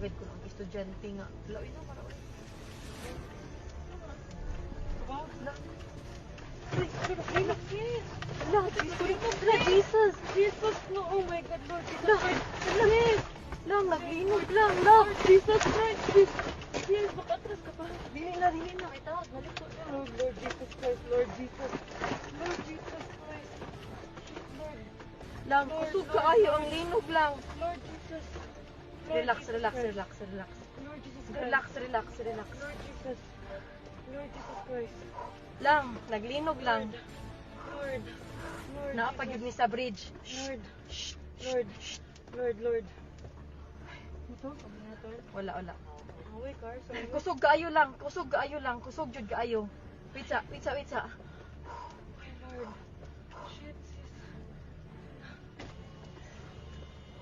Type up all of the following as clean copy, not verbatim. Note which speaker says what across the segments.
Speaker 1: Wait ko lang, estudyante nga. Lawin na, marawin. Jesus!
Speaker 2: Jesus, no, oh my God, Lord Jesus
Speaker 1: Lang,
Speaker 2: Christ.
Speaker 1: lang, lang, naglinog lang, lang.
Speaker 2: Jesus Christ, Jesus, makatras ka pa.
Speaker 1: Dili na, kita.
Speaker 2: Nalikot na, Lord Jesus Christ, Lord Jesus. Lord Jesus Christ. Lord,
Speaker 1: Lang, kusog ka ayo, ang linog lang.
Speaker 2: Lord Jesus. Lord
Speaker 1: Relax,
Speaker 2: Jesus
Speaker 1: relax,
Speaker 2: Christ.
Speaker 1: relax, relax.
Speaker 2: Lord Jesus Christ.
Speaker 1: Relax, relax, relax.
Speaker 2: Lord Jesus. Lord Jesus Christ.
Speaker 1: Lang, naglinog lang.
Speaker 2: Lord. Lord.
Speaker 1: Naapag yun ni sa bridge.
Speaker 2: Lord. Lord. Lord. Ito?
Speaker 1: Wala, wala.
Speaker 2: Away, car.
Speaker 1: Kusog kaayo lang, kusog kaayo lang, kusog jud kaayo. Wait sa.
Speaker 2: Lord. Shit, sis.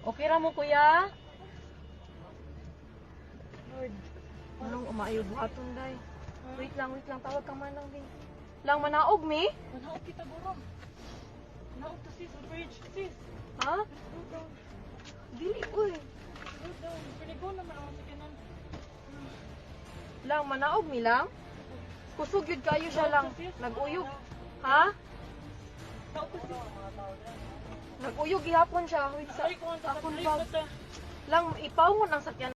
Speaker 1: Okay ra mo kuya?
Speaker 2: Lord.
Speaker 1: Anong umaayo buhaton day? Wait lang, tawag ka man lang din. Lang manaog mi?
Speaker 2: Manaog kita, burong. Manaog to sis, the bridge. Sis.
Speaker 1: Ha?
Speaker 2: Slow down.
Speaker 1: Dili uy.
Speaker 2: Slow down. Pinigo naman ang masakyanan.
Speaker 1: Lang manaog mi lang. Kusog yun kayo siya lang. Nag-uyog. Ha?
Speaker 2: Manaog to sis.
Speaker 1: Nag-uyog gihapon siya. Wait sa.
Speaker 2: Ay, kung ang
Speaker 1: Akon
Speaker 2: tatay
Speaker 1: pa.
Speaker 2: ko ta.
Speaker 1: Lang ipawngon ang sakyan.